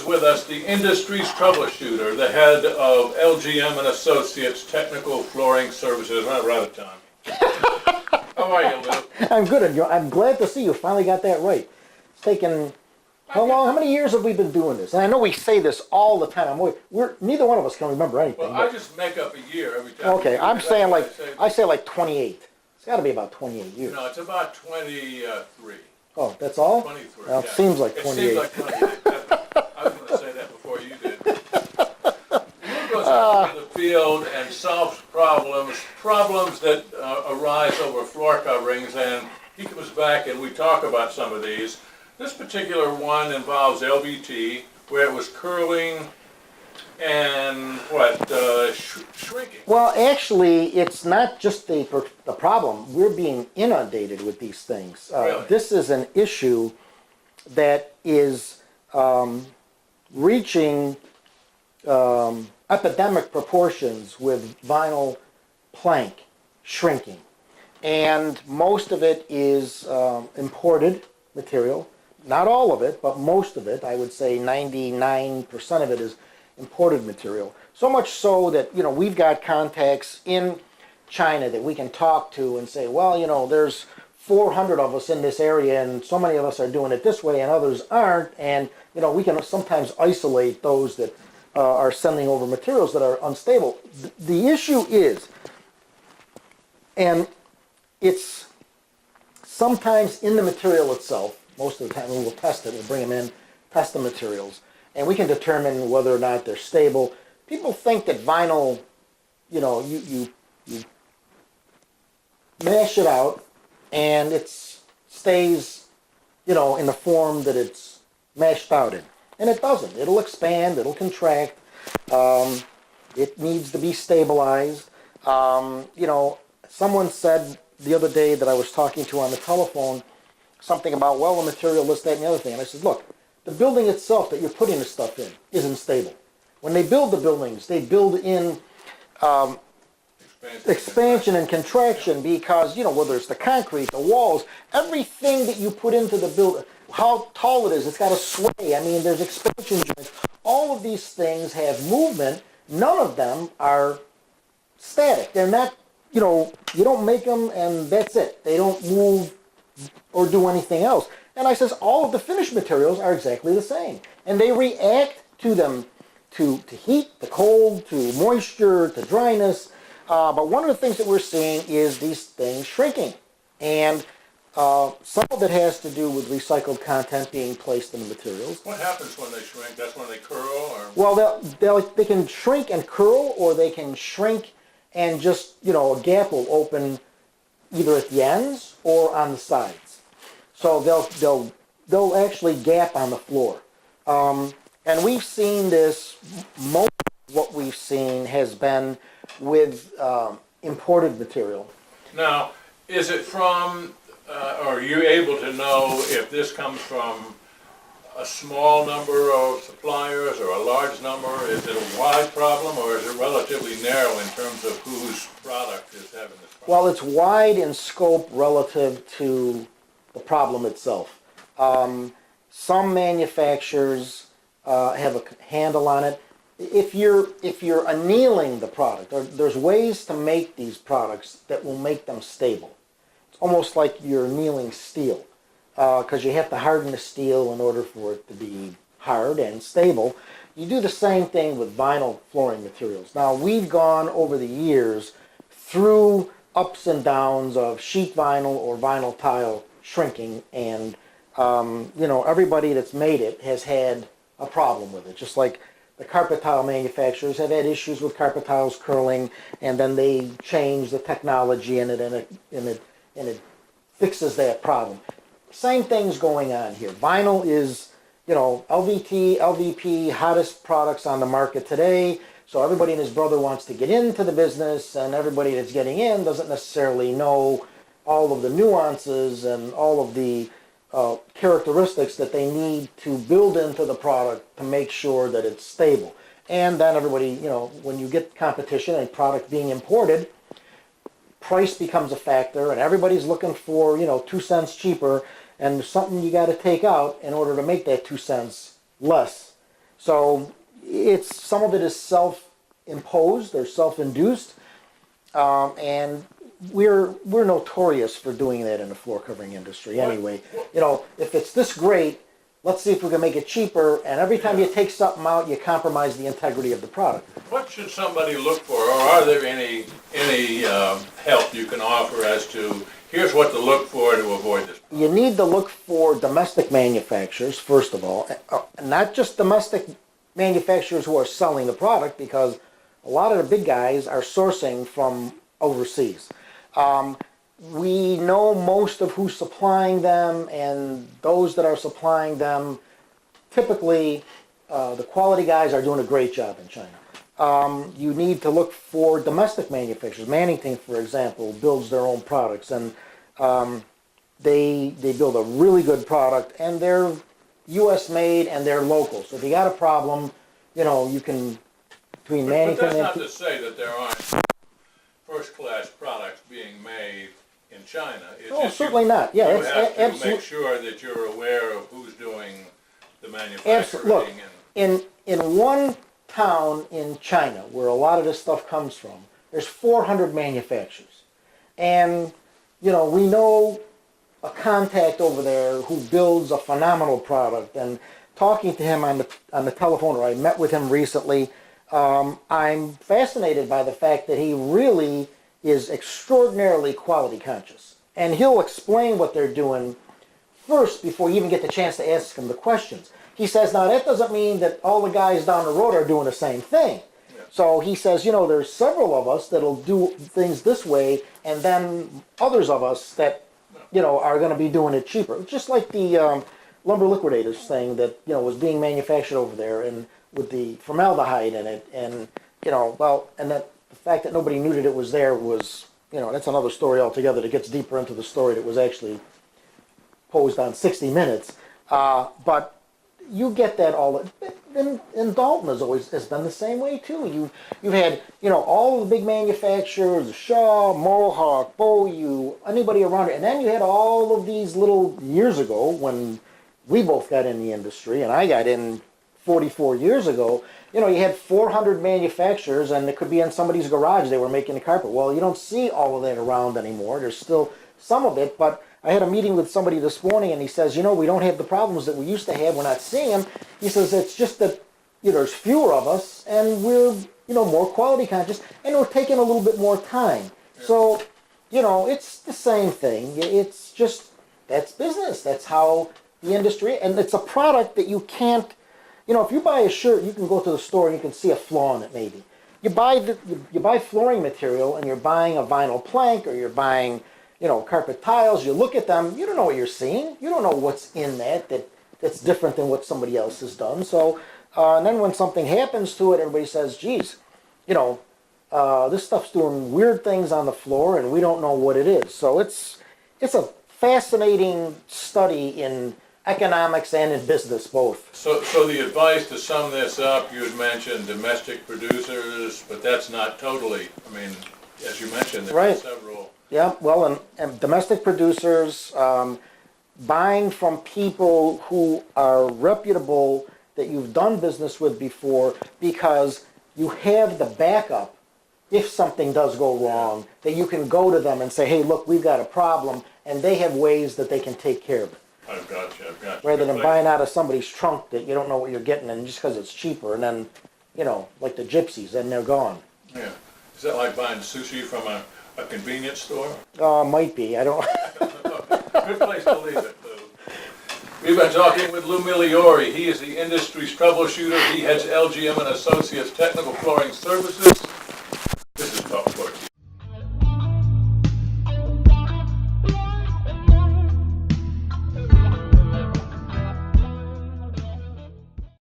with us the industry's troubleshooter, the head of LGM and Associates Technical Flooring Services. We're out of time. How are you, Lew? I'm good, and I'm glad to see you finally got that right. It's taken, how many years have we been doing this? And I know we say this all the time. Neither one of us can remember anything. Well, I just make up a year every time. Okay, I'm saying I say like 28. It's got to be about 28 years. No, it's about 23. Oh, that's all? 23. Well, yeah. it seems like 28. It seems like 28. I was going to say that before you did. Lew goes out to the field and solves problems that arise over floor coverings, and he comes back and we talk about some of these. This particular one involves LVT, where it was curling and shrinking. Well, actually, it's not just the problem. We're being inundated with these things. Really? This is an issue that is reaching epidemic proportions with vinyl plank shrinking. And most of it is imported material. Not all of it, but most of it. I would say 99% of it is imported material. So much so that, we've got contacts in China that we can talk to and say, well, there's 400 of us in this area and so many of us are doing it this way and others aren't. And, we can sometimes isolate those that are sending over materials that are unstable. The issue is, and it's sometimes in the material itself, most of the time we will test it, we'll bring them in, test the materials, and we can determine whether or not they're stable. People think that vinyl, you mash it out and it stays, in the form that it's mashed out in. And it doesn't. It'll expand, it'll contract, it needs to be stabilized. Someone said the other day that I was talking to on the telephone something about, the material, this, that, and the other thing. And I said, look, the building itself that you're putting this stuff in isn't stable. When they build the buildings, they build in expansion and contraction because, whether it's the concrete, the walls, everything that you put into the building, how tall it is, it's got to sway. I mean, there's expansion joints. All of these things have movement. None of them are static. They're not, you don't make them and that's it. They don't move or do anything else. And I says, all of the finished materials are exactly the same. And they react to them, to heat, to cold, to moisture, to dryness. But one of the things that we're seeing is these things shrinking. And some of it has to do with recycled content being placed in the materials. What happens when they shrink? That's when they curl? Or? Well, they can shrink and curl, or they can shrink and just, a gap will open either at the ends or on the sides. So they'll actually gap on the floor. And we've seen this, most of what we've seen has been with imported material. Now, is it from, are you able to know if this comes from a small number of suppliers or a large number? Is it a wide problem or is it relatively narrow in terms of whose product is having this problem? Well, it's wide in scope relative to the problem itself. Some manufacturers have a handle on it. If you're annealing the product, there's ways to make these products that will make them stable. It's almost like you're annealing steel, because you have to harden the steel in order for it to be hard and stable. You do the same thing with vinyl flooring materials. Now, we've gone over the years through ups and downs of sheet vinyl or vinyl tile shrinking, and everybody that's made it has had a problem with it. Just like the carpet tile manufacturers have had issues with carpet tiles curling, and then they change the technology in it, and it fixes that problem. Same thing's going on here. Vinyl is, LVT, LVP, hottest products on the market today. So everybody and his brother wants to get into the business, and everybody that's getting in doesn't necessarily know all of the nuances and all of the characteristics that they need to build into the product to make sure that it's stable. And then everybody, when you get competition and product being imported, price becomes a factor, and everybody's looking for, 2 cents cheaper, and there's something you got to take out in order to make that 2 cents less. So some of it is self-imposed or self-induced, and we're notorious for doing that in the floor covering industry anyway. You know, if it's this great, let's see if we can make it cheaper, and every time you take something out, you compromise the integrity of the product. What should somebody look for, or are there any help you can offer as to, here's what to look for to avoid this? You need to look for domestic manufacturers, first of all, not just domestic manufacturers who are selling the product, because a lot of the big guys are sourcing from overseas. We know most of who's supplying them, and those that are supplying them, typically the quality guys are doing a great job in China. You need to look for domestic manufacturers. Mannington, for example, builds their own products, and they build a really good product, and they're U.S. made and they're local. So if you got a problem, you know, you can, between Mannington But and... that's not to say that there aren't first-class products being made in China. It's Oh, just certainly not. Yeah, you it's have to make sure that you're aware of who's doing the manufacturing. Look, and in one town in China where a lot of this stuff comes from, there's 400 manufacturers. And, you know, we know a contact over there who builds a phenomenal product. And talking to him on the telephone, or I met with him recently, I'm fascinated by the fact that he really is extraordinarily quality conscious. And he'll explain what they're doing first before you even get the chance to ask him the questions. He says, now that doesn't mean that all the guys down the road are doing the same thing. Yeah. So he says, you know, there's several of us that'll do things this way, and then others of us that, you know, are going to be doing it cheaper. Just like the lumber liquidators thing that, you know, was being manufactured over there, and with the formaldehyde in it, and, you know, well, and that the fact that nobody knew that it was there was, you know, that's another story altogether that gets deeper into the story that was actually posed on 60 Minutes. But you get that all, and Dalton has been the same way too. You've had, you know, all of the big manufacturers, Shaw, Mohawk, Boyu, anybody around it, and then you had all of these little, years ago when we both got in the industry, and I got in 44 years ago, you know, you had 400 manufacturers, and it could be in somebody's garage they were making the carpet. Well, you don't see all of that around anymore. There's still some of it, but I had a meeting with somebody this morning, and he says, you know, we don't have the problems that we used to have. We're not seeing them. He says, it's just that, you know, there's fewer of us, and we're, you know, more quality conscious, and we're taking a little bit more time. Yeah. So, you know, it's the same thing. It's just, that's business. That's how the industry, and it's a product that you can't, you know, if you buy a shirt, you can go to the store and you can see a flaw in it maybe. You buy flooring material, and you're buying a vinyl plank, or you're buying, you know, carpet tiles. You look at them, you don't know what you're seeing. You don't know what's in that's different than what somebody else has done. So, and then when something happens to it, everybody says, geez, you know, this stuff's doing weird things on the floor, and we don't know what it is. So it's a fascinating study in economics and in business both. So the advice, to sum this up, you had mentioned domestic producers, but that's not totally, I mean, as you mentioned, there are several. Yeah, well, and domestic producers, buying from people who are reputable, that you've done business with before, because you have the backup if something does go wrong, that you can go to them and say, hey, look, we've got a problem, and they have ways that they can take care of it. I've got you. Rather than buying out of somebody's trunk that you don't know what you're getting, and just because it's cheaper, and then, you know, like the gypsies, and they're gone. Yeah. Is that like buying sushi from a convenience store? Might be. I don't. Good place to leave it, Lou. We've been talking with Lew Migliore. He is the industry's troubleshooter. He heads LGM and Associates Technical Flooring Services.